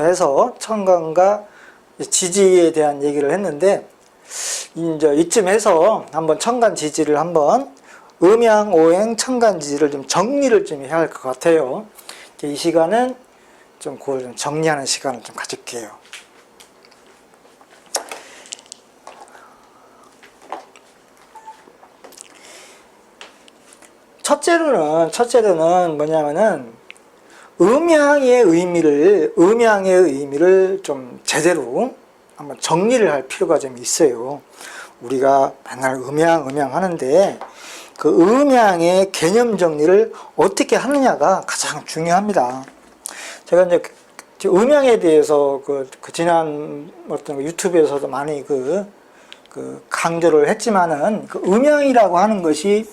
해서 청간과 지지에 대한 얘기를 했는데, 이제 이쯤 해서 한번 청간 지지를 한번 음양, 오행, 청간 지지를 좀 정리를 좀 해야 할 것 같아요. 이 시간은 좀 그걸 좀 정리하는 시간을 좀 가질게요. 첫째로는 뭐냐면은 음양의 의미를 좀 제대로 한번 정리를 할 필요가 좀 있어요. 우리가 맨날 음양 하는데 그 음양의 개념 정리를 어떻게 하느냐가 가장 중요합니다. 제가 이제 음양에 대해서 지난 어떤 유튜브에서도 많이 강조를 했지만은 그 음양이라고 하는 것이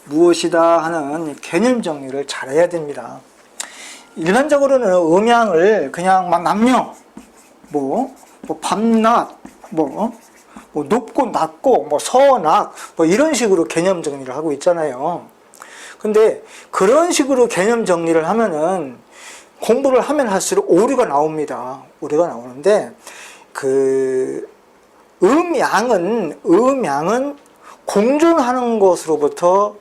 무엇이다 하는 개념 정리를 잘 해야 됩니다. 일반적으로는 음양을 그냥 막 남녀, 밤낮, 높고 낮고, 서낙, 이런 식으로 개념 정리를 하고 있잖아요. 근데 그런 식으로 개념 정리를 하면은 공부를 하면 할수록 오류가 나옵니다. 오류가 나오는데, 음양은 공존하는 것으로부터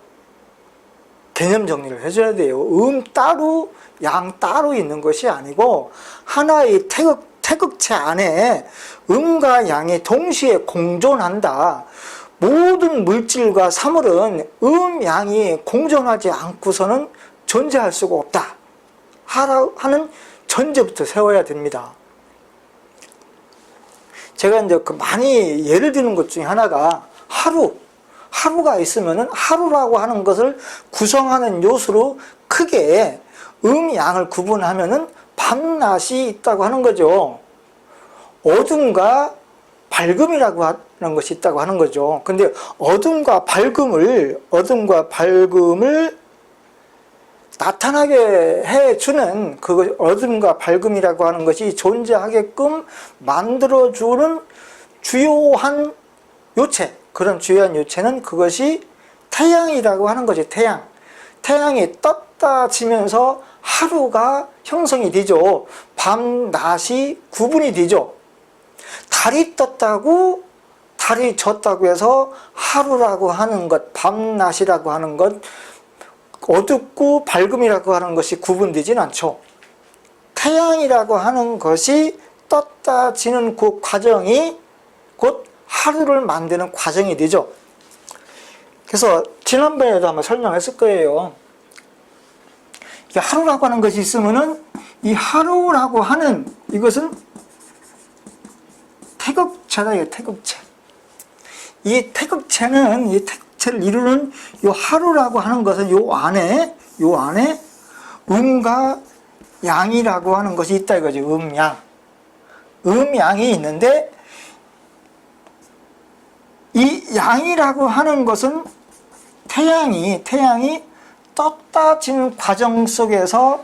개념 정리를 해줘야 돼요. 따로, 양 따로 있는 것이 아니고, 하나의 태극체 안에 음과 양이 동시에 공존한다. 모든 물질과 사물은 양이 공존하지 않고서는 존재할 수가 없다 하는 전제부터 세워야 됩니다. 제가 이제 많이 예를 드는 것 중에 하나가 하루가 있으면은 하루라고 하는 것을 구성하는 요소로 크게 양을 구분하면은 밤낮이 있다고 하는 거죠. 어둠과 밝음이라고 하는 것이 있다고 하는 거죠. 근데 어둠과 밝음을 나타나게 해주는 그 어둠과 밝음이라고 하는 것이 존재하게끔 만들어주는 주요한 요체, 그런 주요한 요체는 그것이 태양이라고 하는 거죠. 태양이 떴다 지면서 하루가 형성이 되죠. 밤, 낮이 구분이 되죠. 달이 떴다고, 달이 졌다고 해서 하루라고 하는 것, 밤낮이라고 하는 것, 어둡고 밝음이라고 하는 것이 구분되진 않죠. 태양이라고 하는 것이 떴다 지는 그 과정이 곧 하루를 만드는 과정이 되죠. 그래서 지난번에도 한번 설명했을 거예요. 하루라고 하는 것이 있으면은 이 하루라고 하는 이것은 태극체다. 태극체. 이 태극체를 이루는 이 하루라고 하는 것은 요 안에 음과 양이라고 하는 것이 있다 이거죠. 양이 있는데 이 양이라고 하는 것은 태양이 떴다 지는 과정 속에서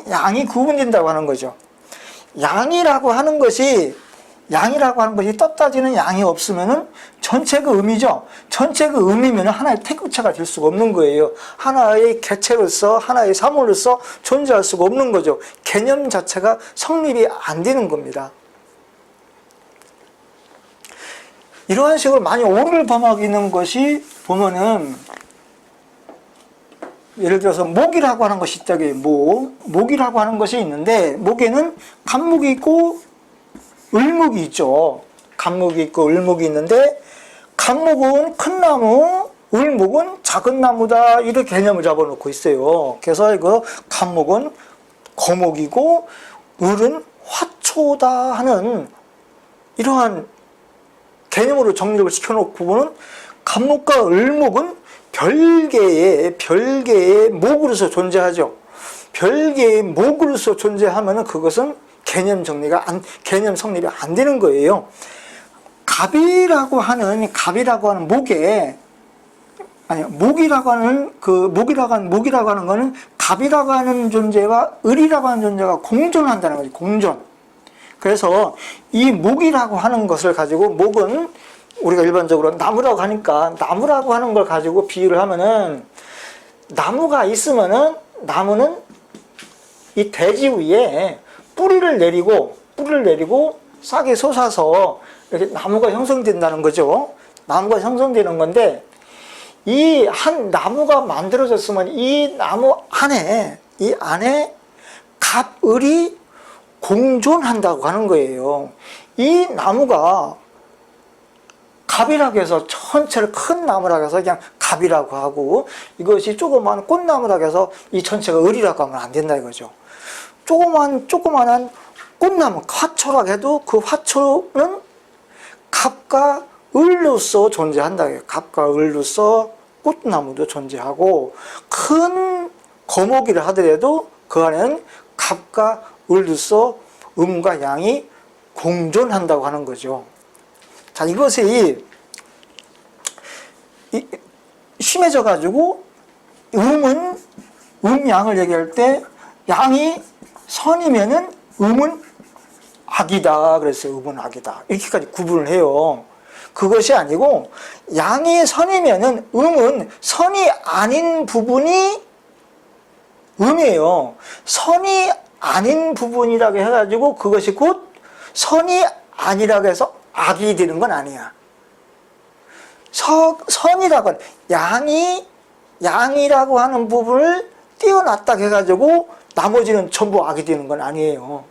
양이 구분된다고 하는 거죠. 양이라고 하는 것이 떴다 지는 양이 없으면은 전체가 음이죠. 전체가 음이면 하나의 태극체가 될 수가 없는 거예요. 하나의 개체로서, 하나의 사물로서 존재할 수가 없는 거죠. 개념 자체가 성립이 안 되는 겁니다. 이러한 식으로 많이 오류를 범하고 있는 것이 보면은 예를 들어서 목이라고 하는 것이 있다고요. 목이라고 하는 것이 있는데 목에는 간목이 있고 을목이 있죠. 간목이 있고 을목이 있는데 간목은 큰 나무, 을목은 작은 나무다 이렇게 개념을 잡아놓고 있어요. 그래서 이거 간목은 거목이고 을은 화초다 하는 이러한 개념으로 정립을 시켜놓고 보면 간목과 을목은 별개의 목으로서 존재하죠. 별개의 목으로서 존재하면은 그것은 개념 성립이 안 되는 거예요. 목이라고 하는 거는 갑이라고 하는 존재와 을이라고 하는 존재가 공존한다는 거죠. 공존. 그래서 이 목이라고 하는 것을 가지고 목은 우리가 일반적으로 나무라고 하니까 나무라고 하는 걸 가지고 비유를 하면은 나무가 있으면은 나무는 이 대지 위에 뿌리를 내리고 싹이 솟아서 이렇게 나무가 형성된다는 거죠. 나무가 형성되는 건데, 이 한 나무가 만들어졌으면 이 나무 안에, 이 안에 갑을이 공존한다고 하는 거예요. 이 나무가 갑이라고 해서 전체를 큰 나무라고 해서 그냥 갑이라고 하고, 이것이 조그만 꽃나무라고 해서 이 전체가 을이라고 하면 안 된다 이거죠. 조그만한 꽃나무, 화초라고 해도 그 화초는 갑과 을로서 존재한다. 갑과 을로서 꽃나무도 존재하고, 큰 거목이를 하더라도 그 안에는 갑과 을로서 음과 양이 공존한다고 하는 거죠. 자, 이것이 심해져 가지고 음양을 얘기할 때 양이 선이면은 음은 악이다 그랬어요. 음은 악이다 이렇게까지 구분을 해요. 그것이 아니고 양이 선이면은 음은 선이 아닌 부분이 음이에요. 선이 아닌 부분이라고 해가지고 그것이 곧 선이 아니라고 해서 악이 되는 건 아니야. 선이라고 하는 양이라고 하는 부분을 띄어놨다 해가지고 나머지는 전부 악이 되는 건 아니에요.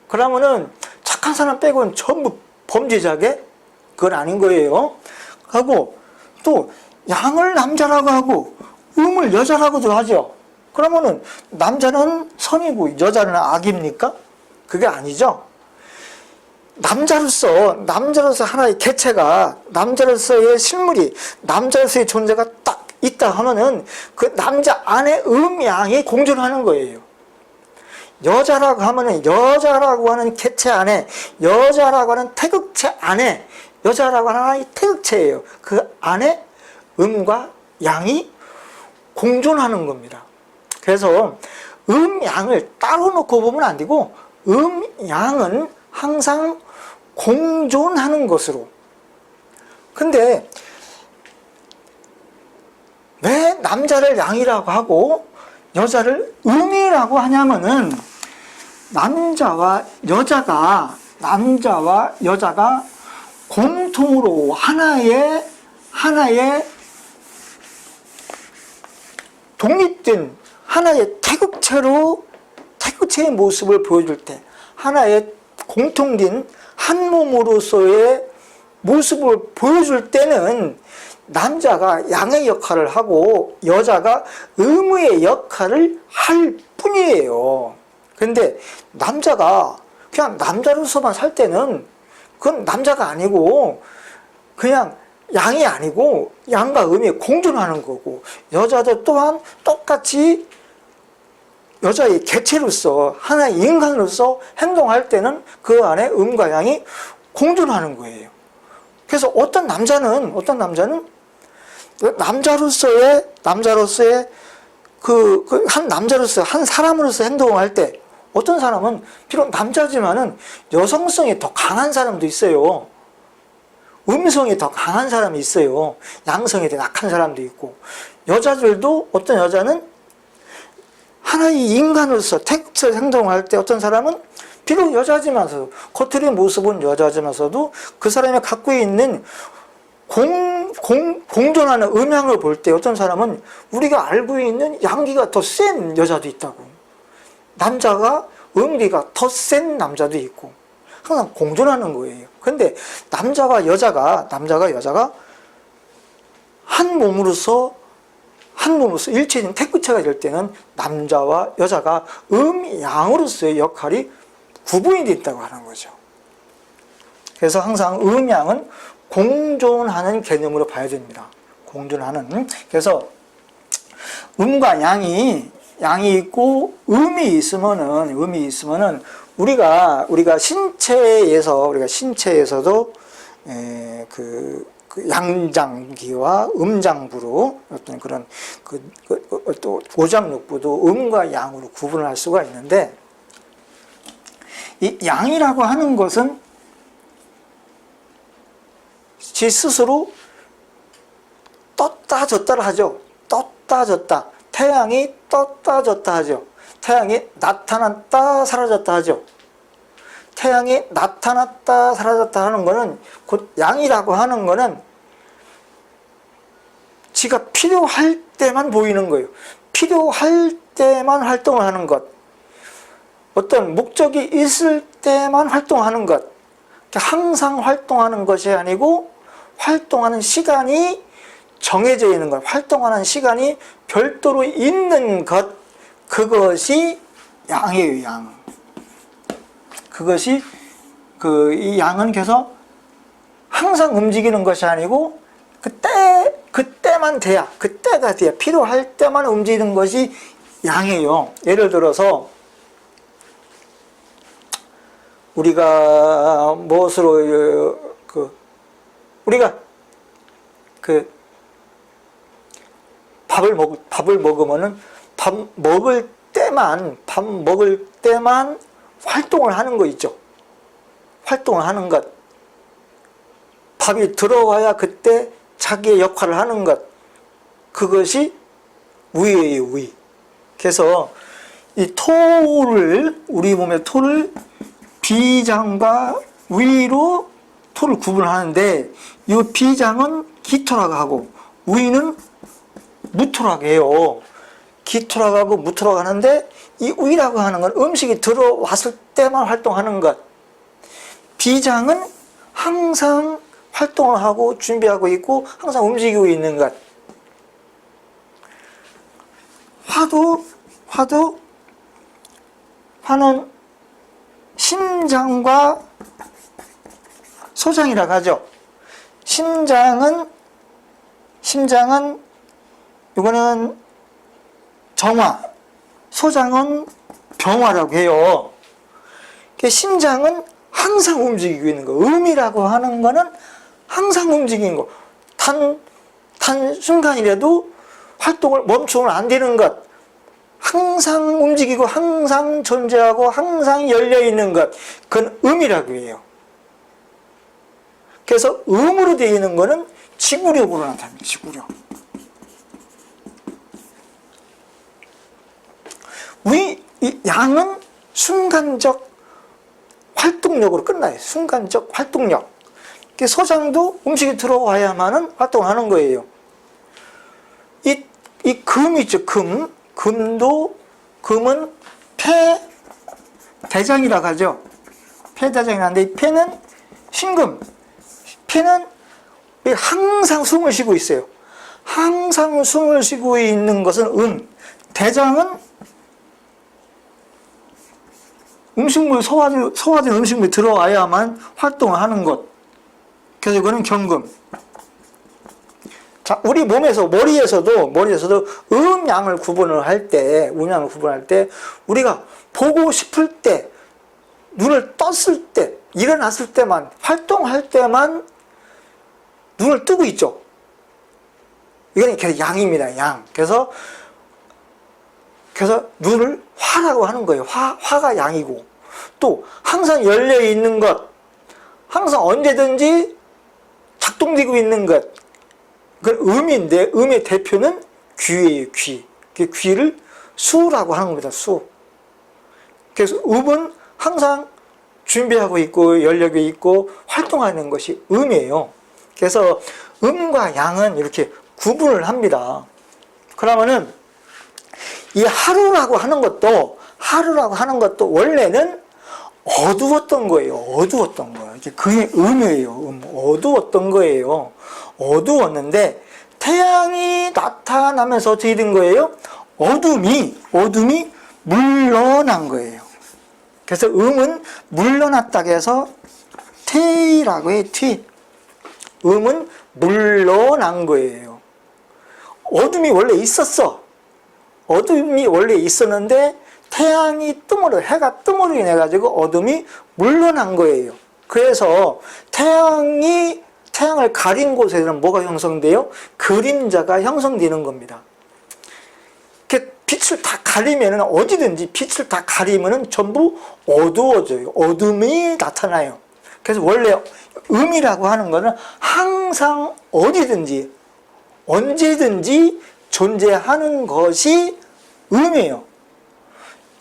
그러면은 착한 사람 빼고는 전부 범죄자게? 그건 아닌 거예요. 하고 또 양을 남자라고 하고 음을 여자라고도 하죠. 그러면은 남자는 선이고 여자는 악입니까? 그게 아니죠. 남자로서 하나의 개체가, 남자로서의 실물이, 남자로서의 존재가 딱 있다 하면은 그 남자 안에 음양이 공존하는 거예요. 여자라고 하면은 여자라고 하는 개체 안에, 여자라고 하는 태극체 안에, 여자라고 하는 하나의 태극체예요. 그 안에 음과 양이 공존하는 겁니다. 그래서 음양을 따로 놓고 보면 안 되고, 음양은 항상 공존하는 것으로. 근데 왜 남자를 양이라고 하고 여자를 음이라고 하냐면은 남자와 여자가 공통으로 하나의 독립된 하나의 태극체의 모습을 보여줄 때, 하나의 공통된 한 몸으로서의 모습을 보여줄 때는 남자가 양의 역할을 하고 여자가 음의 역할을 할 뿐이에요. 그런데 남자가 그냥 남자로서만 살 때는 그건 남자가 아니고 그냥 양이 아니고 양과 음이 공존하는 거고, 여자도 또한 똑같이 여자의 개체로서 하나의 인간으로서 행동할 때는 그 안에 음과 양이 공존하는 거예요. 그래서 어떤 남자는 남자로서의 한 사람으로서 행동할 때, 어떤 사람은 비록 남자지만은 여성성이 더 강한 사람도 있어요. 음성이 더 강한 사람이 있어요. 양성이 더 약한 사람도 있고, 여자들도 어떤 여자는 하나의 인간으로서 태극체를 행동할 때 어떤 사람은 비록 여자지만서도, 겉으로의 모습은 여자지만서도 그 사람이 갖고 있는 공존하는 음양을 볼 때 어떤 사람은 우리가 알고 있는 양기가 더 센 여자도 있다고, 남자가 음기가 더 센 남자도 있고, 항상 공존하는 거예요. 근데 남자가 여자가 한 몸으로서 일체적인 태극체가 될 때는 남자와 여자가 음양으로서의 역할이 구분이 됐다고 하는 거죠. 그래서 항상 음양은 공존하는 개념으로 봐야 됩니다. 공존하는. 그래서 음과 양이 있고 음이 있으면은 우리가 신체에서도 그 양장기와 음장부로 어떤 그런 또 오장육부도 음과 양으로 구분을 할 수가 있는데, 이 양이라고 하는 것은 지 스스로 떴다 졌다를 하죠. 떴다 졌다. 태양이 떴다 졌다 하죠. 태양이 나타났다 사라졌다 하죠. 태양이 나타났다 사라졌다 하는 거는 곧 양이라고 하는 거는 지가 필요할 때만 보이는 거예요. 필요할 때만 활동을 하는 것. 어떤 목적이 있을 때만 활동하는 것. 항상 활동하는 것이 아니고 활동하는 시간이 정해져 있는 것. 활동하는 시간이 별도로 있는 것. 그것이 양이에요, 양. 그것이 이 양은 그래서 항상 움직이는 것이 아니고 그때만 돼야, 그때가 돼야, 필요할 때만 움직이는 것이 양이에요. 예를 들어서 우리가 무엇으로 우리가 밥을 먹으면은 밥 먹을 때만 활동을 하는 거 있죠. 활동을 하는 것. 밥이 들어와야 그때 자기의 역할을 하는 것. 그것이 위예요, 위. 그래서 이 토를, 우리 몸의 토를 비장과 위로 토를 구분하는데, 이 비장은 기토라고 하고 위는 무토라고 해요. 기토라고 하고 무토라고 하는데, 이 위라고 하는 건 음식이 들어왔을 때만 활동하는 것. 비장은 항상 활동을 하고 준비하고 있고 항상 움직이고 있는 것. 화는 심장과 소장이라고 하죠. 심장은 이거는 정화, 소장은 병화라고 해요. 심장은 항상 움직이고 있는 거. 음이라고 하는 거는 항상 움직이는 거. 단 순간이라도 활동을 멈추면 안 되는 것. 항상 움직이고 항상 존재하고 항상 열려있는 것. 그건 음이라고 해요. 그래서 음으로 되어 있는 거는 지구력으로 나타납니다. 지구력. 이 양은 순간적 활동력으로 끝나요. 순간적 활동력. 소장도 음식이 들어와야만은 활동을 하는 거예요. 이 금 있죠, 금. 금은 폐대장이라고 하죠. 폐대장이라는데, 이 폐는 신금. 폐는 항상 숨을 쉬고 있어요. 항상 숨을 쉬고 있는 것은 대장은 음식물, 소화된 음식물이 들어와야만 활동을 하는 것. 그래서 이거는 경금. 자, 우리 몸에서, 머리에서도 음양을 구분을 할 때, 우리가 보고 싶을 때, 눈을 떴을 때, 일어났을 때만, 활동할 때만 눈을 뜨고 있죠. 이건 양입니다, 양. 그래서 눈을 화라고 하는 거예요. 화가 양이고, 또 항상 열려 있는 것, 항상 언제든지 작동되고 있는 것, 그건 음인데, 음의 대표는 귀예요, 귀. 그 귀를 수라고 하는 겁니다, 수. 그래서 음은 항상 준비하고 있고 열려고 있고 활동하는 것이 음이에요. 그래서 음과 양은 이렇게 구분을 합니다. 그러면은 이 하루라고 하는 것도 원래는 어두웠던 거예요. 어두웠던 거예요. 그게 음이에요. 어두웠던 거예요. 어두웠는데 태양이 나타나면서 어떻게 된 거예요? 어둠이 물러난 거예요. 그래서 음은 물러났다고 해서 퇴라고 해요. 퇴. 음은 물러난 거예요. 어둠이 원래 있었어. 어둠이 원래 있었는데 태양이 해가 뜸으로 인해 가지고 어둠이 물러난 거예요. 그래서 태양을 가린 곳에는 뭐가 형성돼요? 그림자가 형성되는 겁니다. 빛을 다 가리면은 어디든지 빛을 다 가리면은 전부 어두워져요. 어둠이 나타나요. 그래서 원래 음이라고 하는 거는 항상 어디든지 언제든지 존재하는 것이 음이에요.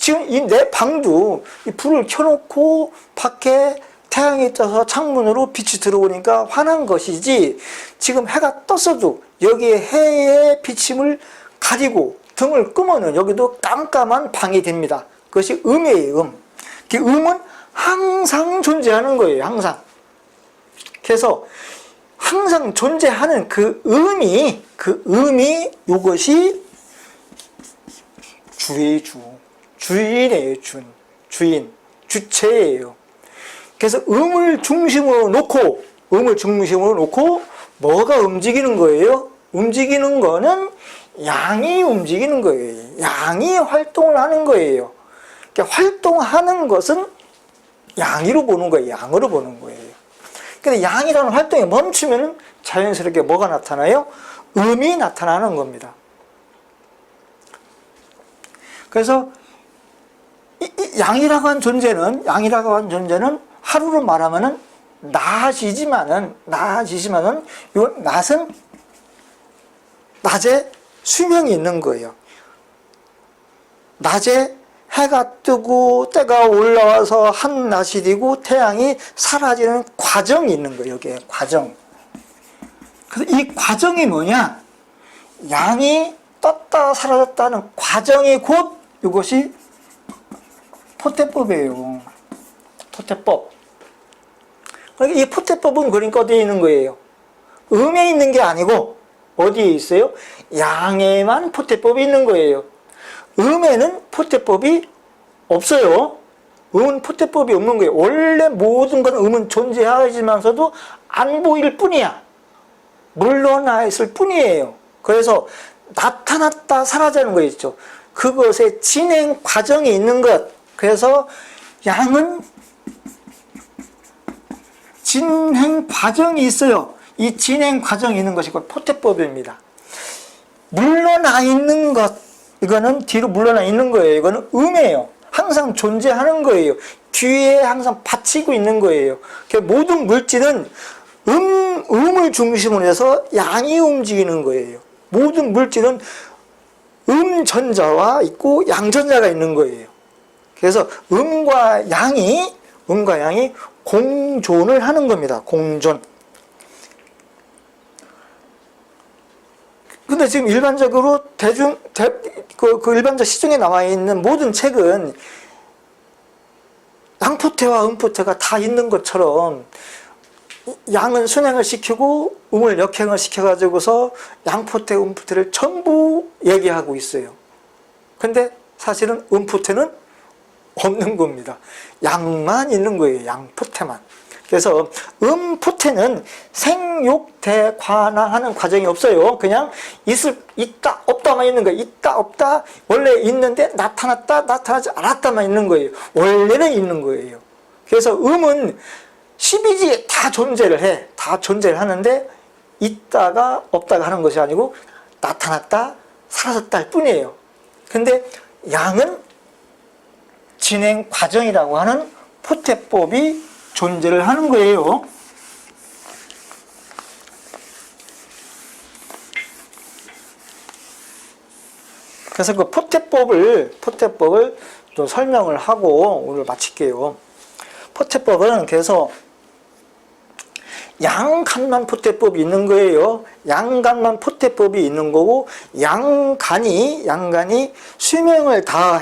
지금 이 내 방도 이 불을 켜놓고 밖에 태양이 떠서 창문으로 빛이 들어오니까 환한 것이지, 지금 해가 떴어도 여기에 해의 비침을 가리고 등을 끄면은 여기도 깜깜한 방이 됩니다. 그것이 음이에요, 음. 그 음은 항상 존재하는 거예요, 항상. 그래서 항상 존재하는 그 음이 이것이 주의 주, 주인이에요, 주인, 주체예요. 그래서 음을 중심으로 놓고 뭐가 움직이는 거예요? 움직이는 거는 양이 움직이는 거예요. 양이 활동을 하는 거예요. 그러니까 활동하는 것은 양으로 보는 거예요. 양으로 보는 거예요. 근데 양이라는 활동이 멈추면 자연스럽게 뭐가 나타나요? 음이 나타나는 겁니다. 그래서 이 양이라고 한 존재는 하루로 말하면은 낮이지만은 이 낮은 낮에 수명이 있는 거예요. 낮에 해가 뜨고 때가 올라와서 한낮이 되고 태양이 사라지는 과정이 있는 거예요. 여기에 과정. 그래서 이 과정이 뭐냐? 양이 떴다 사라졌다는 과정이 곧 이것이 포태법이에요. 포태법. 그러니까 이 포태법은 그러니까 어디에 있는 거예요? 음에 있는 게 아니고 어디에 있어요? 양에만 포태법이 있는 거예요. 음에는 포태법이 없어요. 음은 포태법이 없는 거예요. 원래 모든 건 음은 존재하지만서도 안 보일 뿐이야. 물러나 있을 뿐이에요. 그래서 나타났다 사라지는 거 있죠. 그것의 진행 과정이 있는 것. 그래서 양은 진행 과정이 있어요. 이 진행 과정이 있는 것이 곧 포태법입니다. 물러나 있는 것, 이거는 뒤로 물러나 있는 거예요. 이거는 음이에요. 항상 존재하는 거예요. 뒤에 항상 받치고 있는 거예요. 모든 물질은 음을 중심으로 해서 양이 움직이는 거예요. 모든 물질은 음전자와 있고 양전자가 있는 거예요. 그래서 음과 양이 공존을 하는 겁니다. 공존. 근데 지금 일반적으로 일반적 시중에 나와 있는 모든 책은 양포태와 음포태가 다 있는 것처럼 양은 순행을 시키고 음을 역행을 시켜가지고서 양포태, 음포태를 전부 얘기하고 있어요. 근데 사실은 음포태는 없는 겁니다. 양만 있는 거예요. 양포태만. 그래서 음포태는 생육대관화하는 과정이 없어요. 그냥 있다 없다만 있는 거예요. 있다 없다 원래 있는데 나타났다 나타나지 않았다만 있는 거예요. 원래는 있는 거예요. 그래서 음은 12지에 다 존재를 해. 다 존재를 하는데 있다가 없다가 하는 것이 아니고 나타났다 사라졌다 할 뿐이에요. 근데 양은 진행 과정이라고 하는 포태법이 존재를 하는 거예요. 그래서 그 포태법을 또 설명을 하고 오늘 마칠게요. 포태법은 그래서 양간만 포태법이 있는 거예요. 양간만 포태법이 있는 거고, 양간이 수명을 다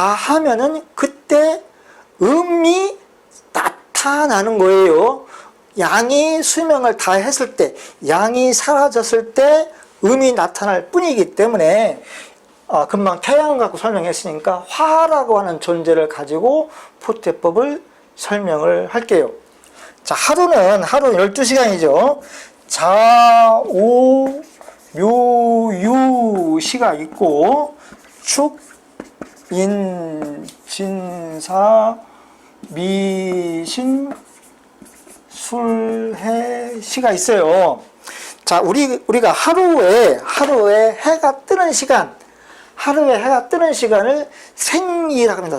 하면은 그때 음이 나타나는 거예요. 양이 수명을 다 했을 때, 양이 사라졌을 때 음이 나타날 뿐이기 때문에 금방 태양 갖고 설명했으니까 화라고 하는 존재를 가지고 포태법을 설명을 할게요. 자, 하루는 12시간이죠. 자, 오, 묘, 유, 시가 있고, 축, 인, 진, 사, 미, 신, 술, 해, 시가 있어요. 자, 우리가 하루에 해가 뜨는 시간, 하루에 해가 뜨는 시간을 생이라고 합니다.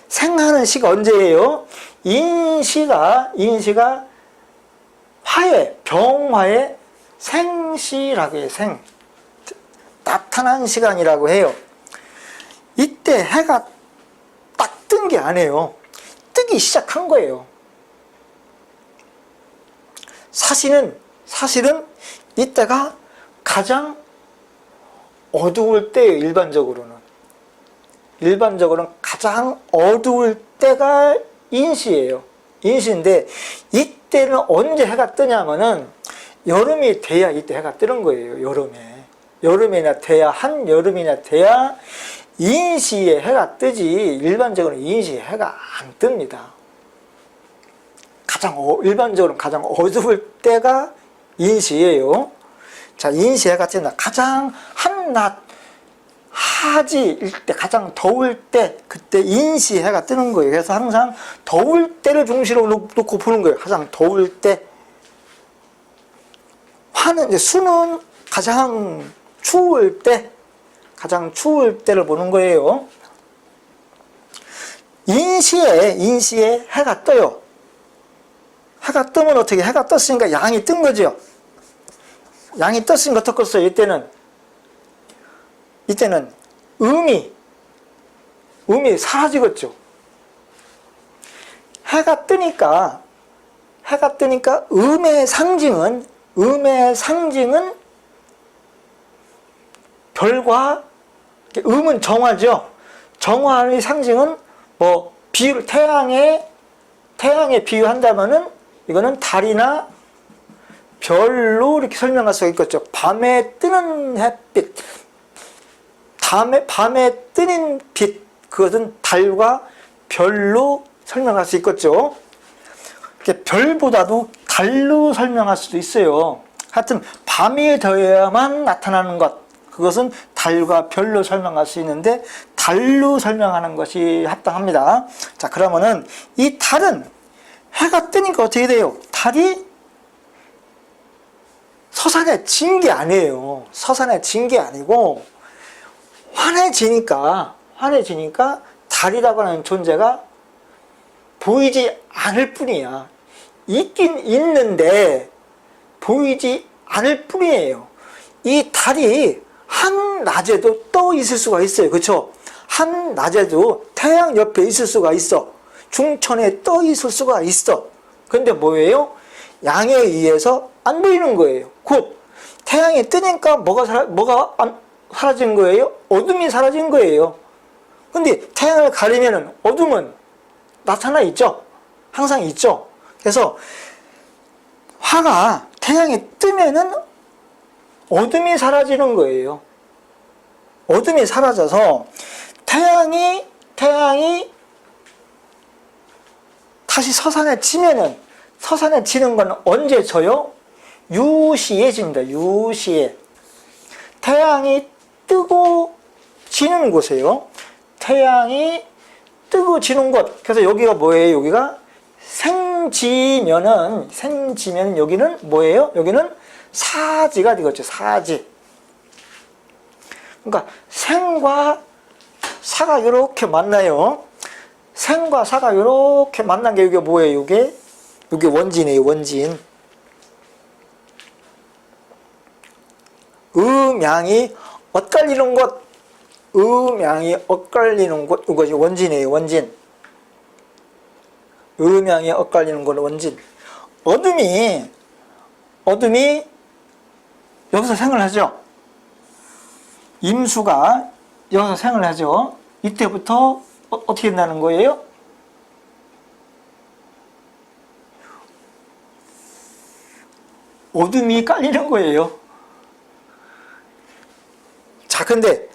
생하는 시가 언제예요? 인시가 병화의 생시라고 해요. 나타난 시간이라고 해요. 이때 해가 딱 뜬 게 아니에요. 뜨기 시작한 거예요. 사실은 이때가 가장 어두울 때예요. 일반적으로는 가장 어두울 때가 인시예요. 인시인데 이때는 언제 해가 뜨냐면은 여름이 돼야 이때 해가 뜨는 거예요. 여름이나 돼야, 한여름이나 돼야 인시에 해가 뜨지, 일반적으로 인시에 해가 안 뜹니다. 일반적으로 가장 어두울 때가 인시예요. 자, 인시 해가 뜬다. 가장 한낮 하지일 때, 가장 더울 때, 그때 인시 해가 뜨는 거예요. 그래서 항상 더울 때를 중시로 놓고 보는 거예요. 가장 더울 때. 수는 가장 추울 때, 가장 추울 때를 보는 거예요. 인시에 해가 떠요. 해가 뜨면 어떻게, 해가 떴으니까 양이 뜬 거죠. 양이 떴으니까 어떻겠어요? 이때는 음이 사라지겠죠. 해가 뜨니까 음의 상징은 별과, 음은 정화죠. 정화의 상징은 태양에 비유한다면은 이거는 달이나 별로 이렇게 설명할 수가 있겠죠. 밤에 뜨는 햇빛, 밤에 뜨는 빛, 그것은 달과 별로 설명할 수 있겠죠. 별보다도 달로 설명할 수도 있어요. 하여튼 밤이 되어야만 나타나는 것, 그것은 달과 별로 설명할 수 있는데 달로 설명하는 것이 합당합니다. 자, 그러면은 이 달은 해가 뜨니까 어떻게 돼요? 달이 서산해진 게 아니에요. 서산해진 게 아니고 환해지니까 달이라고 하는 존재가 보이지 않을 뿐이야. 있긴 있는데 보이지 않을 뿐이에요. 이 달이 한낮에도 떠 있을 수가 있어요. 그렇죠? 한낮에도 태양 옆에 있을 수가 있어. 중천에 떠 있을 수가 있어. 근데 뭐예요? 양에 의해서 안 보이는 거예요. 태양이 뜨니까 뭐가 사라진 거예요? 어둠이 사라진 거예요. 근데 태양을 가리면은 어둠은 나타나 있죠? 항상 있죠? 그래서 화가 태양이 뜨면은 어둠이 사라지는 거예요. 어둠이 사라져서 태양이 다시 서산해지는 건 언제 져요? 유시에 집니다. 유시에. 태양이 뜨고 지는 곳이에요. 태양이 뜨고 지는 곳. 그래서 여기가 뭐예요? 여기가 생지면은 여기는 뭐예요? 여기는 사지가 되겠죠. 사지. 그러니까 생과 사가 이렇게 만나요. 생과 사가 이렇게 만난 게 이게 뭐예요? 이게 원진이에요. 원진. 음양이 엇갈리는 곳, 이것이 원진이에요. 원진. 음양이 엇갈리는 곳, 원진. 어둠이 여기서 생을 하죠. 임수가 여기서 생을 하죠. 이때부터 어떻게 된다는 거예요? 어둠이 깔리는 거예요. 자, 근데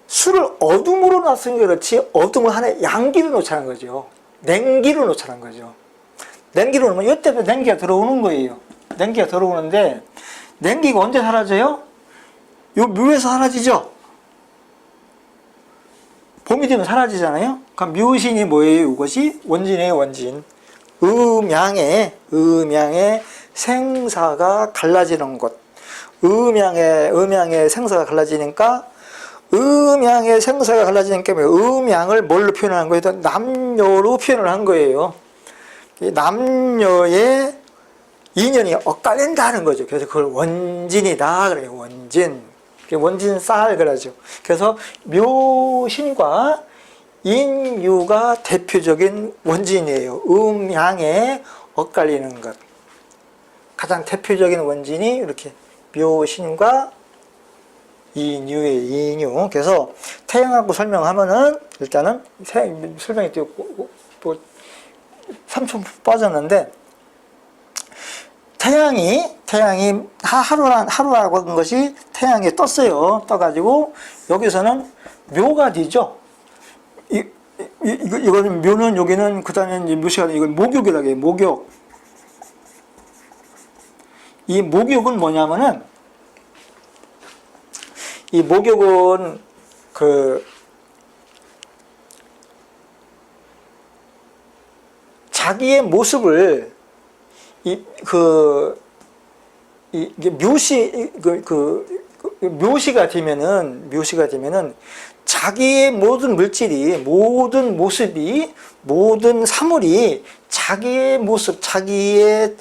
술을 어둠으로 놨으니 그렇지 어둠을 하나의 양기로 놓자는 거죠. 냉기로 놓자는 거죠. 냉기로 놓으면 이때부터 냉기가 들어오는 거예요. 냉기가 들어오는데 냉기가 언제 사라져요? 요 묘에서 사라지죠. 봄이 되면 사라지잖아요. 그럼 묘신이 뭐예요? 이것이 원진이에요. 원진. 음양의 생사가 갈라지는 곳. 음양의 생사가 갈라지니까 음양을 뭘로 표현하는 거예요? 남녀로 표현을 한 거예요. 남녀의 인연이 엇갈린다는 거죠. 그래서 그걸 원진이다 그래요. 원진. 원진쌀 그러죠. 그래서 묘신과 인유가 대표적인 원진이에요. 음양에 엇갈리는 것. 가장 대표적인 원진이 이렇게 묘신과 인유의 인유. 그래서 태양하고 설명하면은 일단은 설명이 또 3초 빠졌는데, 태양이 하루라고 한 것이 태양이 떴어요. 떠가지고 여기서는 묘가 되죠. 이거는 묘는 여기는 그다음에 묘시가 이건 목욕이라고 해요. 목욕. 이 목욕은 뭐냐면은, 이 목욕은 자기의 모습을 이게 묘시가 되면은 자기의 모든 물질이, 모든 모습이, 모든 사물이 자기의 모습, 자기의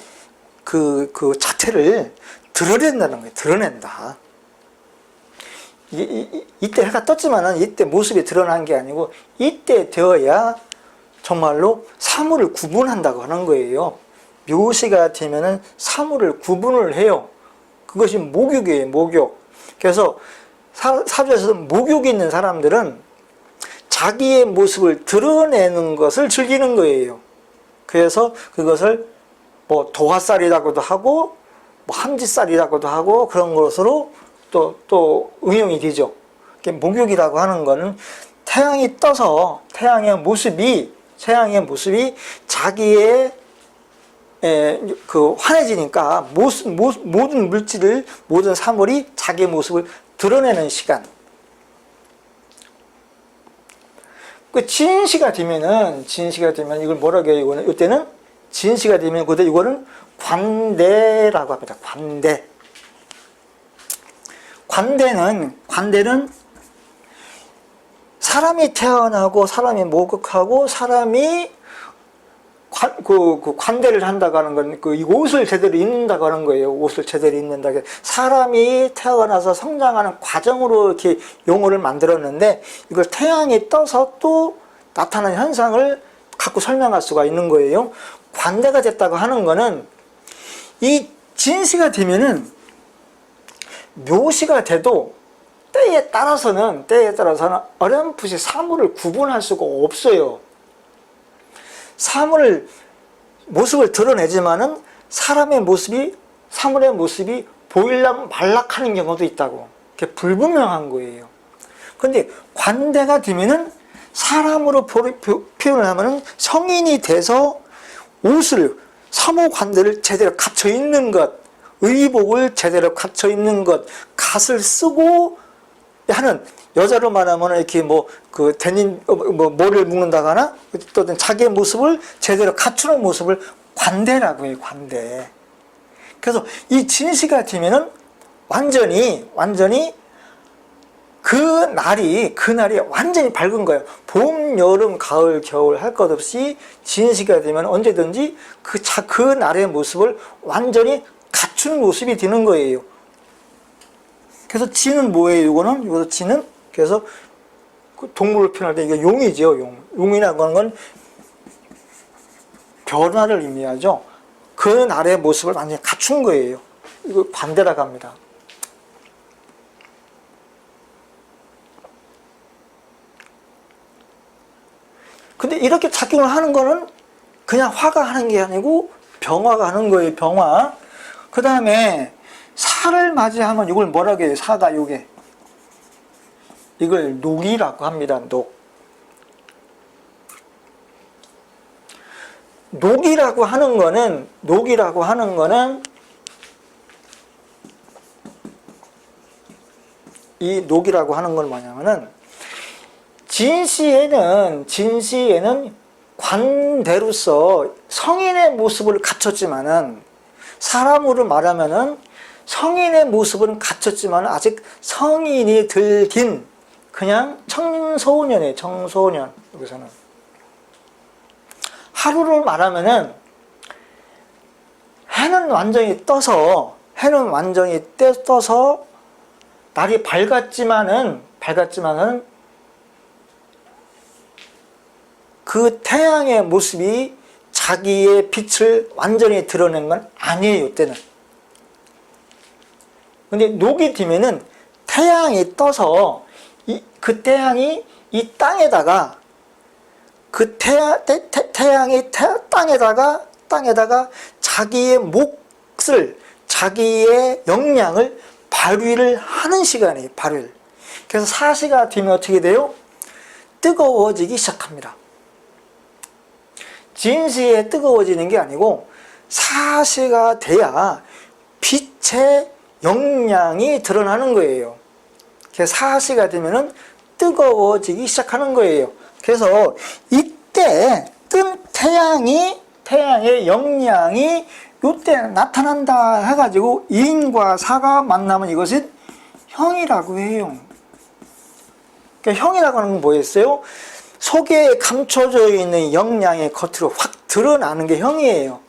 그 자태를 드러낸다는 거예요. 드러낸다. 이때 해가 떴지만은 이때 모습이 드러난 게 아니고 이때 되어야 정말로 사물을 구분한다고 하는 거예요. 묘시가 되면은 사물을 구분을 해요. 그것이 목욕이에요. 목욕. 그래서 사주에서 목욕이 있는 사람들은 자기의 모습을 드러내는 것을 즐기는 거예요. 그래서 그것을 뭐 도화살이라고도 하고 뭐 함지살이라고도 하고 그런 것으로 또 응용이 되죠. 목욕이라고 하는 거는 태양이 떠서 태양의 모습이 자기의 환해지니까 모든 물질을, 모든 사물이 자기의 모습을 드러내는 시간. 진시가 되면 이걸 뭐라고 해요? 이거는 이때는 진시가 되면 이거는 관대라고 합니다. 관대. 관대는 사람이 태어나고 사람이 목욕하고 사람이 관대를 한다고 하는 건 이 옷을 제대로 입는다고 하는 거예요. 옷을 제대로 입는다. 사람이 태어나서 성장하는 과정으로 이렇게 용어를 만들었는데, 이걸 태양이 떠서 또 나타나는 현상을 갖고 설명할 수가 있는 거예요. 관대가 됐다고 하는 거는, 이 진시가 되면은 묘시가 돼도 때에 따라서는 어렴풋이 사물을 구분할 수가 없어요. 모습을 드러내지만은 사물의 모습이 보이려면 말락하는 경우도 있다고. 그게 불분명한 거예요. 그런데 관대가 되면은 사람으로 표현을 하면은 성인이 돼서 사모 관대를 제대로 갖춰 있는 것, 의복을 제대로 갖춰 있는 것, 갓을 쓰고 하는, 여자로 말하면 이렇게 머리를 묶는다거나 또 자기의 모습을 제대로 갖추는 모습을 관대라고 해요. 관대. 그래서 이 진시가 되면은 완전히 그날이 완전히 밝은 거예요. 봄, 여름, 가을, 겨울 할 것 없이 진시가 되면 언제든지 그 날의 모습을 완전히 갖춘 모습이 되는 거예요. 그래서 진은 뭐예요? 이거는 진은, 그래서 동물을 표현할 때 이게 용이죠. 용이라고 하는 건 변화를 의미하죠. 그 날의 모습을 완전히 갖춘 거예요. 이거 관대라고 합니다. 근데 이렇게 작용을 하는 거는 그냥 화가 하는 게 아니고 병화가 하는 거예요. 병화. 그 다음에 사를 맞이하면 이걸 뭐라고 해요? 사가 이걸 녹이라고 합니다. 녹이라고 하는 거는 이 녹이라고 하는 건 뭐냐면은, 진시에는 관대로서 성인의 모습을 갖췄지만은, 사람으로 말하면은 성인의 모습은 갖췄지만 아직 성인이 들긴 그냥 청소년이에요. 청소년. 여기서는 하루를 말하면은 해는 완전히 떠서 날이 밝았지만은 그 태양의 모습이 자기의 빛을 완전히 드러낸 건 아니에요, 이때는. 근데 녹이 되면은 태양이 떠서 그 태양이 이 땅에다가 태양이 땅에다가 자기의 몫을, 자기의 역량을 발휘를 하는 시간이에요, 발휘를. 그래서 4시가 되면 어떻게 돼요? 뜨거워지기 시작합니다. 진시에 뜨거워지는 게 아니고 4시가 돼야 빛의 역량이 드러나는 거예요. 그래서 4시가 되면은 뜨거워지기 시작하는 거예요. 그래서 이때 뜬 태양의 역량이 이때 나타난다 해가지고 2인과 4가 만나면 이것은 형이라고 해요. 그러니까 형이라고 하는 건 뭐였어요? 속에 감춰져 있는 역량이 겉으로 확 드러나는 게 형이에요.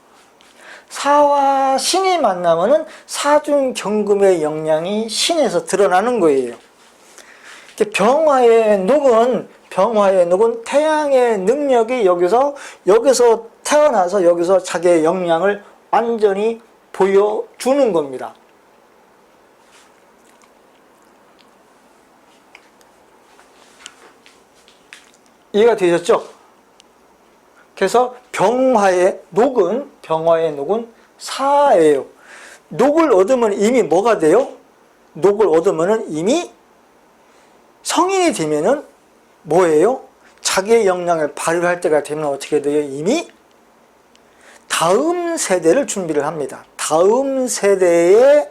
사와 신이 만나면은 사중경금의 역량이 신에서 드러나는 거예요. 병화의 녹은 태양의 능력이 여기서 태어나서 여기서 자기의 역량을 완전히 보여주는 겁니다. 이해가 되셨죠? 그래서 병화의 녹은 사예요. 녹을 얻으면 이미 뭐가 돼요? 녹을 얻으면 이미 성인이 되면은 뭐예요? 자기의 역량을 발휘할 때가 되면 어떻게 돼요? 이미 다음 세대를 준비를 합니다. 다음 세대에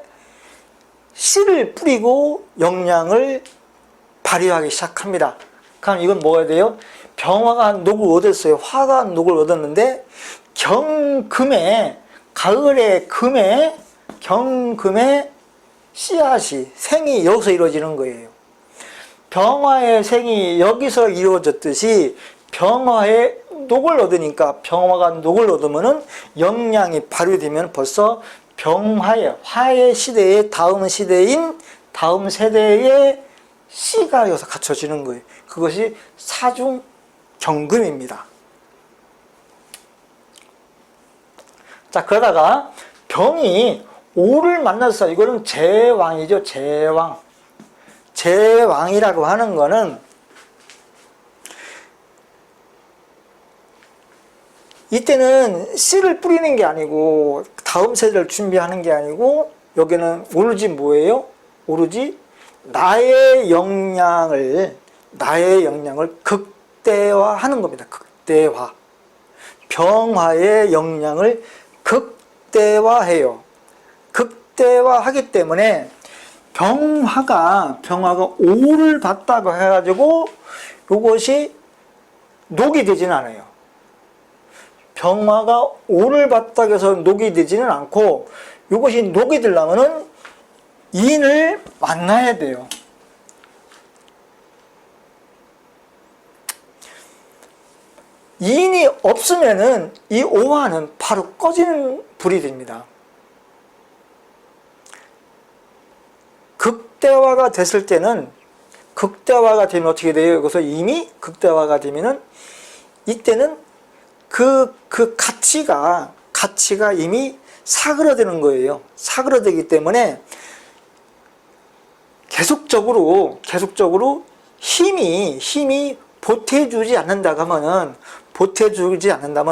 씨를 뿌리고 역량을 발휘하기 시작합니다. 그럼 이건 뭐가 돼요? 병화가 녹을 얻었어요. 화가 녹을 얻었는데 가을의 경금의 씨앗이 생이 여기서 이루어지는 거예요. 병화의 생이 여기서 이루어졌듯이 병화의 녹을 얻으니까 병화가 녹을 얻으면은 역량이 발휘되면 벌써 화의 시대의 다음 세대의 씨가 여기서 갖춰지는 거예요. 그것이 사중경금입니다. 자, 그러다가 병이 오를 만났어. 이거는 제왕이죠. 제왕이라고 하는 거는 이때는 씨를 뿌리는 게 아니고 다음 세대를 준비하는 게 아니고 여기는 오로지 뭐예요? 오로지 나의 역량을 극대화하는 겁니다. 극대화. 병화의 역량을 극대화해요. 극대화하기 때문에 병화가 오를 받다고 해가지고 이것이 녹이 되지는 않아요. 병화가 오를 받다고 해서 녹이 되지는 않고 이것이 녹이 되려면은 인을 만나야 돼요. 인이 없으면은 이 오화는 바로 꺼지는 불이 됩니다. 극대화가 됐을 때는 극대화가 되면 어떻게 돼요? 여기서 이미 극대화가 되면은 이때는 그 가치가 이미 사그러드는 거예요. 사그러들기 때문에 계속적으로 힘이 보태주지 않는다면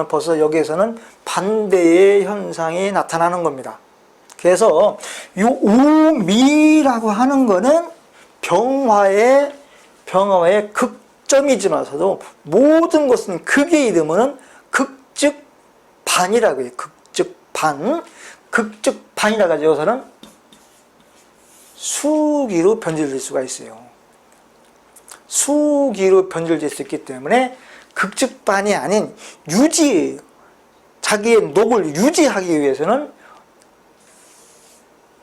벌써 여기에서는 반대의 현상이 나타나는 겁니다. 그래서 이 우미라고 하는 거는 병화의 극점이지만서도 모든 것은 극에 이르면은 극즉반이라고 해요. 극즉반이라고 가지고서는 수기로 변질될 수가 있어요. 수기로 변질될 수 있기 때문에 극즉반이 아닌 자기의 녹을 유지하기 위해서는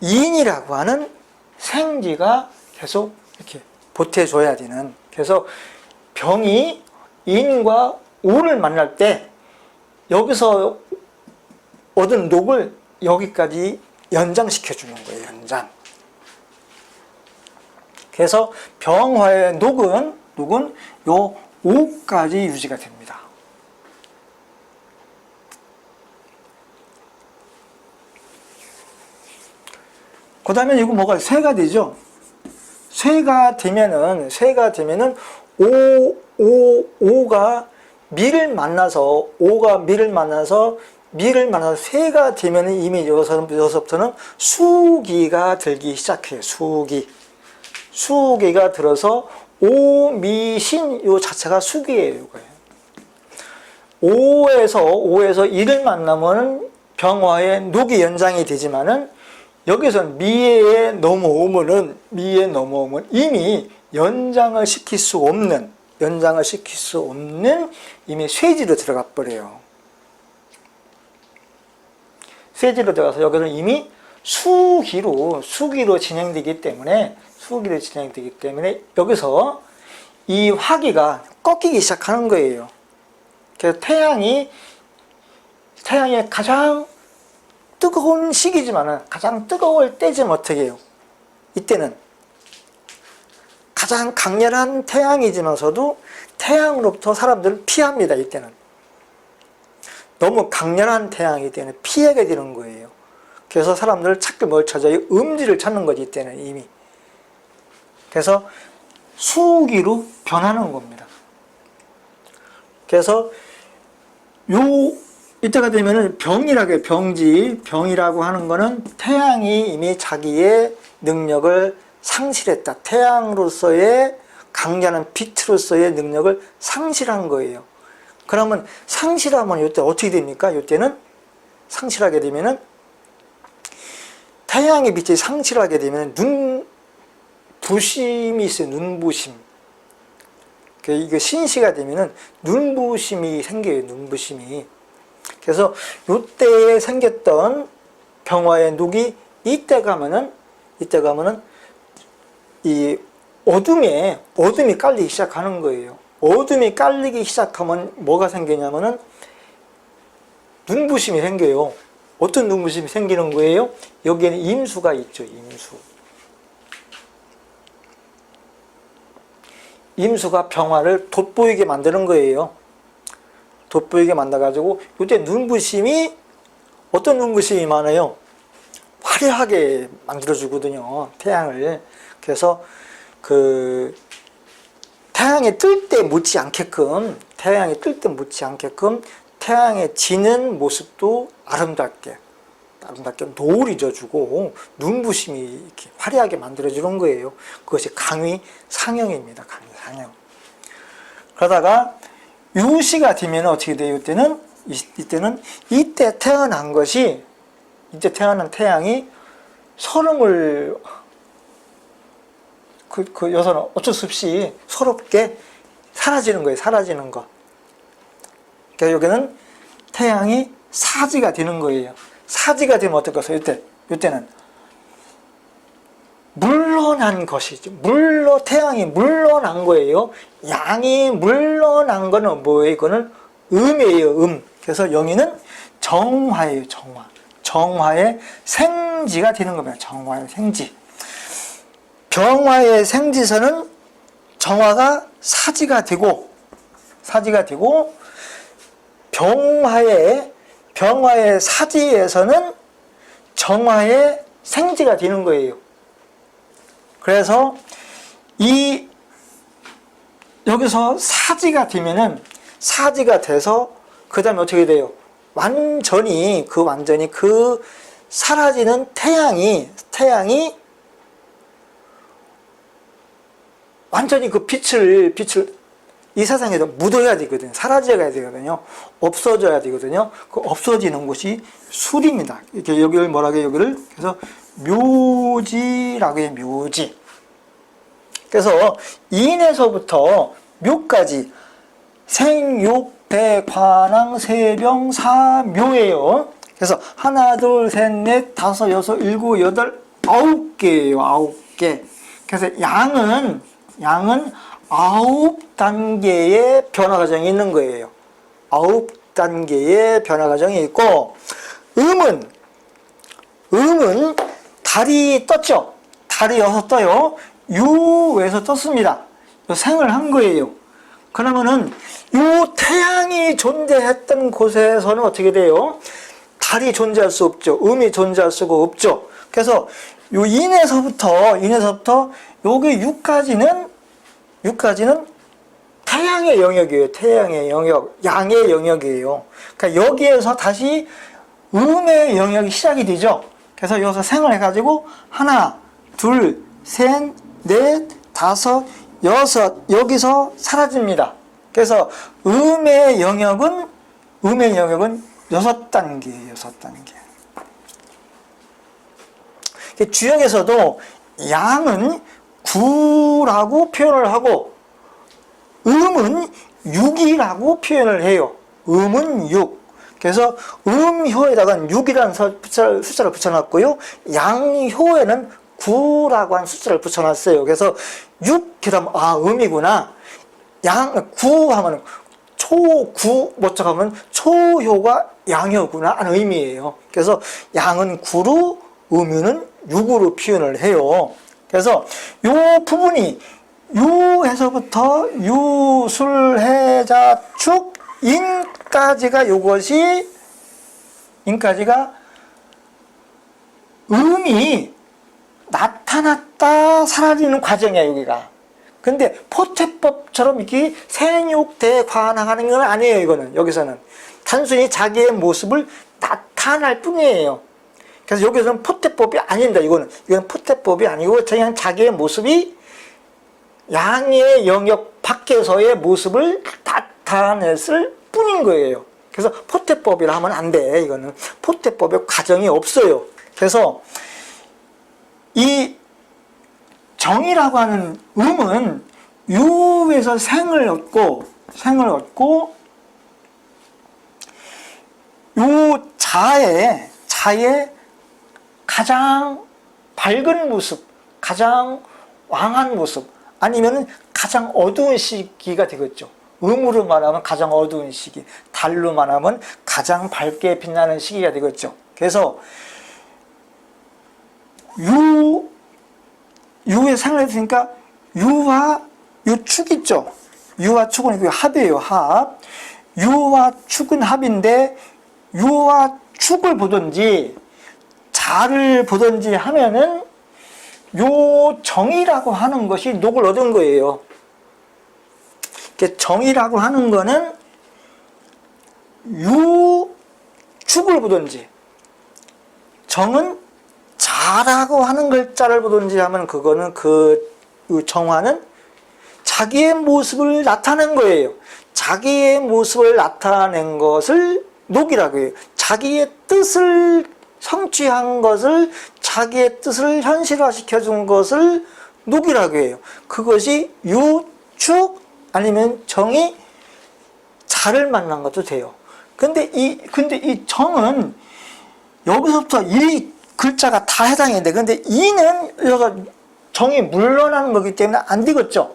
인이라고 하는 생기가 계속 이렇게 보태줘야 되는. 그래서 병이 인과 오를 만날 때 여기서 얻은 녹을 여기까지 연장시켜 주는 거예요. 연장. 그래서 병화의 녹은 요 5까지 유지가 됩니다. 그 다음에 이거 뭐가 쇠가 되죠? 쇠가 되면은 5가 미를 만나서 쇠가 되면은 이미 여기서부터는 수기가 들기 시작해요. 수기가 들어서 오미신 요 자체가 수기예요. 이거예요. 5에서 1을 만나면 병화의 녹이 연장이 되지만은 여기서는 미에 넘어오면 이미 연장을 시킬 수 없는 이미 쇠지로 들어가 버려요. 쇠지로 들어가서 여기는 이미 수기로 진행되기 때문에 여기서 이 화기가 꺾이기 시작하는 거예요. 그래서 태양이 가장 뜨거운 시기지만은 가장 뜨거울 때지만 어떻게 해요? 이때는 가장 강렬한 태양이지만서도 태양으로부터 사람들은 피합니다. 이때는 너무 강렬한 태양이기 때문에 피하게 되는 거예요. 그래서 사람들 찾기 뭘 찾아요? 음지를 찾는 거지. 이때는 이미. 그래서 수기로 변하는 겁니다. 그래서 이때가 되면은 병이라고 하는 거는 태양이 이미 자기의 능력을 상실했다. 태양으로서의 강렬한 빛으로서의 능력을 상실한 거예요. 그러면 상실하면 이때 어떻게 됩니까? 이때는 상실하게 되면은 태양의 빛이 상실하게 되면 눈부심이 있어요. 눈부심. 이거 신시가 되면은 눈부심이 생겨요. 눈부심이. 그래서 이때에 생겼던 병화의 녹이 이때 가면은 이 어둠이 깔리기 시작하는 거예요. 어둠이 깔리기 시작하면 뭐가 생기냐면은 눈부심이 생겨요. 어떤 눈부심이 생기는 거예요? 여기에는 임수가 있죠. 임수가 병화를 돋보이게 만드는 거예요. 돋보이게 만들어가지고 이때 어떤 눈부심이 많아요? 화려하게 만들어주거든요. 태양을. 그래서 태양이 뜰 때 묻지 않게끔 태양의 지는 모습도 아름답게 노을이 져주고 눈부심이 이렇게 화려하게 만들어주는 거예요. 그것이 강위상형입니다. 강위상형. 그러다가 유시가 되면 어떻게 돼요? 이때 태어난 태양이 서름을 여서는 어쩔 수 없이 서럽게 사라지는 거예요. 그러니까 여기는 태양이 사지가 되는 거예요. 사지가 되면 어떨까요? 이때는 물러난 것이죠. 태양이 물러난 거예요. 양이 물러난 거는 뭐예요? 이거는 음이에요. 그래서 여기는 정화예요. 정화의 생지가 되는 겁니다. 정화의 생지. 병화의 생지에서는 정화가 사지가 되고 병화의 사지에서는 정화의 생지가 되는 거예요. 그래서 여기서 사지가 돼서 그 다음에 어떻게 돼요? 완전히 사라지는 태양이 완전히 그 빛을 이 세상에서 묻어야 되거든요. 사라져야 되거든요. 없어져야 되거든요. 그 없어지는 곳이 술입니다. 이렇게 여기를 뭐라고 해요? 여기를 그래서 묘지라고 해요. 묘지. 그래서 인에서부터 묘까지 생욕 대관왕 세병 사묘예요. 그래서 하나 둘 셋 넷 다섯 여섯 일곱 여덟 9개예요. 9개. 그래서 양은 9단계의 변화 과정이 있는 거예요. 9단계의 변화 과정이 있고, 음은 달이 떴죠. 달이 여기서 떠요. 유에서 떴습니다. 생을 한 거예요. 그러면은 요 태양이 존재했던 곳에서는 어떻게 돼요? 달이 존재할 수 없죠. 음이 존재할 수가 없죠. 그래서 요 인에서부터 요게 6까지는 태양의 영역이에요. 태양의 영역, 양의 영역이에요. 그러니까 여기에서 다시 음의 영역이 시작이 되죠. 그래서 여기서 생을 해가지고 하나, 둘, 셋, 넷, 다섯, 여섯, 여기서 사라집니다. 그래서 음의 영역은 6단계예요. 6단계. 주역에서도 양은 9라고 표현을 하고 음은 6이라고 표현을 해요. 음은 6. 그래서 음효에다가 6이라는 숫자를 붙여놨고요. 양효에는 9라고 하는 숫자를 붙여놨어요. 그래서 6, 그다음 음이구나. 9 하면 초9 뭐처럼 초효가 양효구나 하는 의미예요. 그래서 양은 9로 음유는 6으로 표현을 해요. 그래서 요 부분이 유에서부터 유술해자축 인까지가 인까지가 음이 나타났다 사라지는 과정이야 여기가. 근데 포태법처럼 이렇게 생육대 관항하는 건 아니에요. 이거는 여기서는 단순히 자기의 모습을 나타날 뿐이에요. 그래서 여기서는 포태법이 아닙니다. 이건 포태법이 아니고 그냥 자기의 모습이 양의 영역 밖에서의 모습을 나타냈을 뿐인 거예요. 그래서 포태법이라 하면 안 돼. 이거는 포태법의 과정이 없어요. 그래서 이 정이라고 하는 음은 유에서 생을 얻고 요 자의 가장 밝은 모습, 가장 왕한 모습, 아니면 가장 어두운 시기가 되겠죠. 음으로 말하면 가장 어두운 시기, 달로 말하면 가장 밝게 빛나는 시기가 되겠죠. 그래서 유의 생을 했으니까 유와 축 있죠. 유와 축은 합이에요. 합. 유와 축은 합인데 유와 축을 보든지 자를 보든지 하면은 요 정이라고 하는 것이 녹을 얻은 거예요. 정이라고 하는 거는 유 축을 보든지 정은 자라고 하는 글자를 보든지 하면 그거는 그 정화는 자기의 모습을 나타낸 거예요. 자기의 모습을 나타낸 것을 녹이라고 해요. 자기의 뜻을 성취한 것을, 자기의 뜻을 현실화시켜 준 것을 녹이라고 해요. 그것이 유축 아니면 정이 자를 만난 것도 돼요. 근데 이 정은 여기서부터 이 글자가 다 해당이 돼. 근데 이는 정이 물러나는 거기 때문에 안 되겠죠.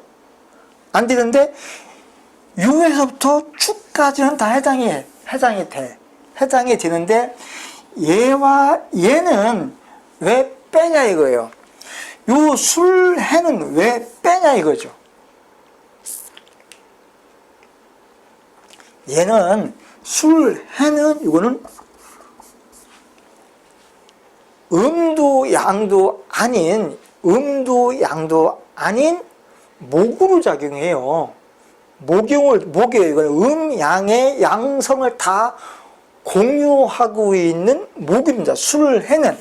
안 되는데 유에서부터 축까지는 다 해당이 되는데 얘와 얘는 왜 빼냐 이거예요. 요 술해는 왜 빼냐 이거죠. 얘는 술해는 이거는 음도 양도 아닌 목으로 작용해요. 목이에요. 양의 양성을 다 공유하고 있는 목입니다. 술해는.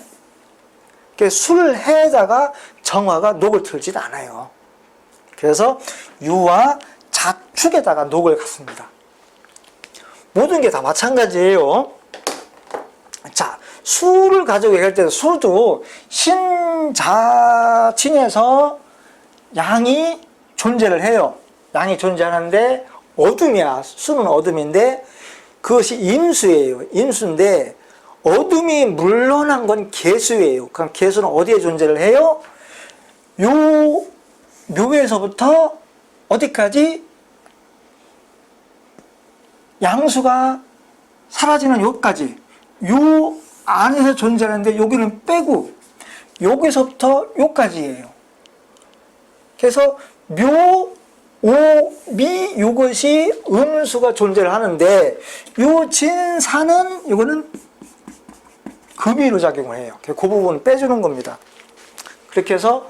술해에다가 정화가 녹을 틀진 않아요. 그래서 유와 자축에다가 녹을 갖습니다. 모든 게 다 마찬가지예요. 자, 수를 가지고 얘기할 때 수도 신자친에서 양이 존재를 해요. 양이 존재하는데 어둠이야. 수는 어둠인데 그것이 임수예요. 임수인데 어둠이 물러난 건 개수예요. 그럼 개수는 어디에 존재를 해요? 요 묘에서부터 어디까지? 양수가 사라지는 요까지. 요 안에서 존재하는데 여기는 빼고 여기서부터 요까지예요. 그래서 묘, 오, 미 이것이 음수가 존재를 하는데 요 진사는 이거는 급위로 작용을 해요. 그 부분 빼주는 겁니다. 그렇게 해서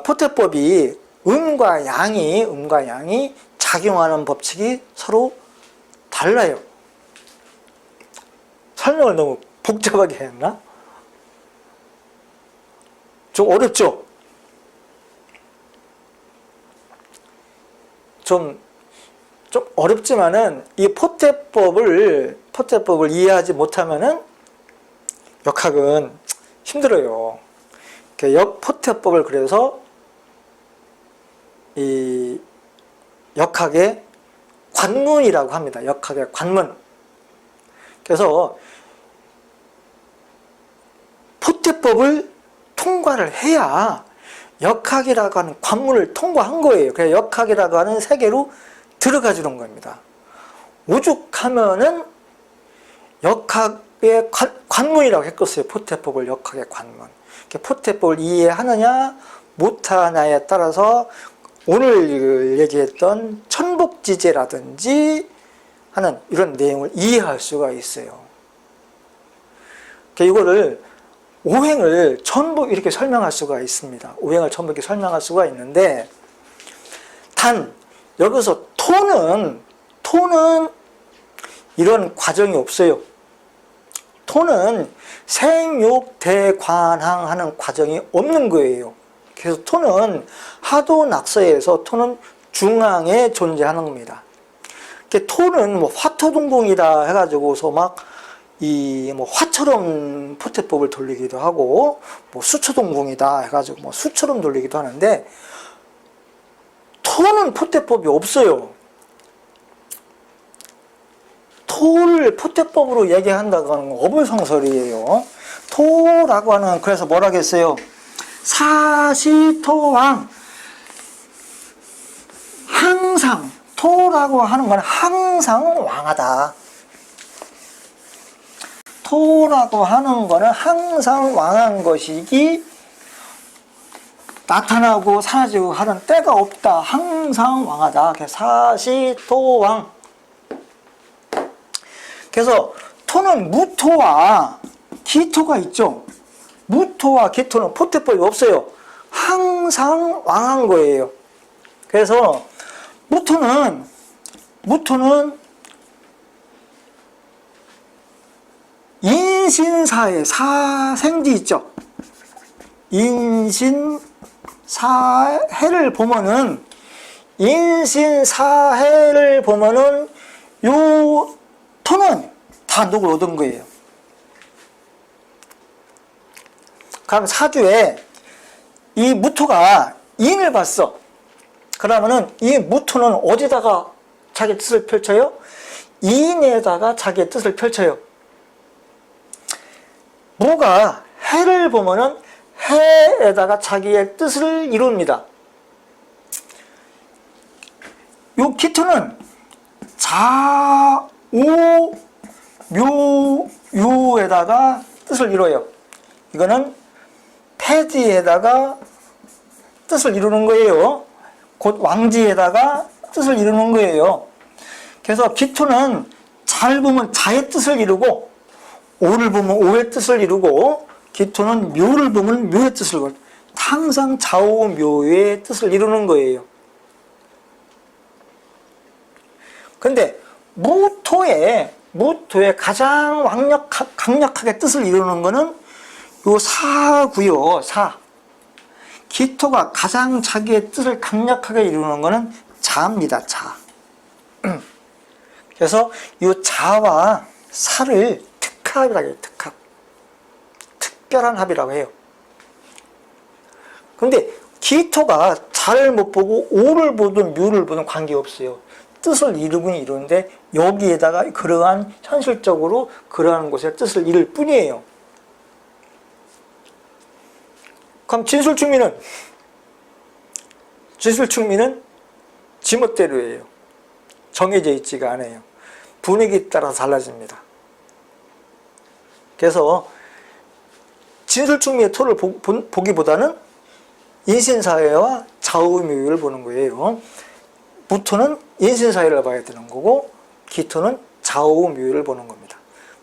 포태법이 음과 양이 작용하는 법칙이 서로 달라요. 설명을 너무 복잡하게 했나? 좀 어렵죠? 좀 어렵지만은 이 포태법을 이해하지 못하면은 역학은 힘들어요. 포태법을 그래서 이 역학의 관문이라고 합니다. 역학의 관문. 그래서 포태법을 통과를 해야 역학이라고 하는 관문을 통과한 거예요. 그래서 역학이라고 하는 세계로 들어가 주는 겁니다. 오죽하면은 역학의 관문이라고 했겠어요. 포태법을 역학의 관문. 포태법을 이해하느냐 못하느냐에 따라서 오늘 얘기했던 천복지제라든지 하는 이런 내용을 이해할 수가 있어요. 이거를 오행을 전부 이렇게 설명할 수가 있습니다. 오행을 전부 이렇게 설명할 수가 있는데, 단 여기서 토는 이런 과정이 없어요. 토는 생욕대관항 하는 과정이 없는 거예요. 그래서 토는 하도낙서에서 토는 중앙에 존재하는 겁니다. 토는 뭐 화토동동이다 해가지고서 막 뭐 화처럼 포태법을 돌리기도 하고, 뭐 수초동공이다 해가지고 뭐 수처럼 돌리기도 하는데, 토는 포태법이 없어요. 토를 포태법으로 얘기한다고 하는 건 어불성설이에요. 토라고 하는, 그래서 뭐라 했어요? 사시토왕. 항상, 토라고 하는 건 항상 왕하다. 토라고 하는 거는 항상 왕한 것이기, 나타나고 사라지고 하는 때가 없다. 항상 왕하다. 사시토왕. 그래서 토는 무토와 기토가 있죠. 무토와 기토는 포태법이 없어요. 항상 왕한 거예요. 그래서 무토는 인신사의 사생지 있죠. 인신사해를 보면은 요 토는 단독을 얻은 거예요. 그럼 사주에 이 무토가 인을 봤어. 그러면은 이 무토는 어디다가 자기 뜻을 펼쳐요? 인에다가 자기의 뜻을 펼쳐요. 무가 해를 보면은 해에다가 자기의 뜻을 이룹니다. 요 기토는 자, 오, 묘, 유에다가 뜻을 이뤄요. 이거는 패지에다가 뜻을 이루는 거예요. 곧 왕지에다가 뜻을 이루는 거예요. 그래서 기토는 잘 보면 자의 뜻을 이루고, 오를 보면 오의 뜻을 이루고, 기토는 묘를 보면 묘의 뜻을 이루고, 항상 좌우 묘의 뜻을 이루는 거예요. 근데 무토의 가장 강력하게 뜻을 이루는 거는 요 사고요. 사. 기토가 가장 자기의 뜻을 강력하게 이루는 거는 자입니다. 자. 그래서 이 자와 사를 특합이라고 해요. 특합. 특별한 합이라고 해요. 근데 기토가 자를 못 보고 오를 보든 묘를 보든 관계없어요. 뜻을 이루긴 이루는데 여기에다가 그러한 현실적으로 그러한 곳에 뜻을 이룰 뿐이에요. 그럼 진술충미는 지멋대로예요. 정해져 있지가 않아요. 분위기에 따라 달라집니다. 그래서 진술충미의 토를 보기보다는 인신사회와 좌우묘유를 보는 거예요. 무토는 인신사회를 봐야 되는 거고 기토는 좌우묘유를 보는 겁니다.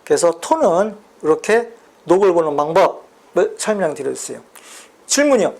그래서 토는 이렇게 녹을 보는 방법을 설명드렸어요. 질문이요.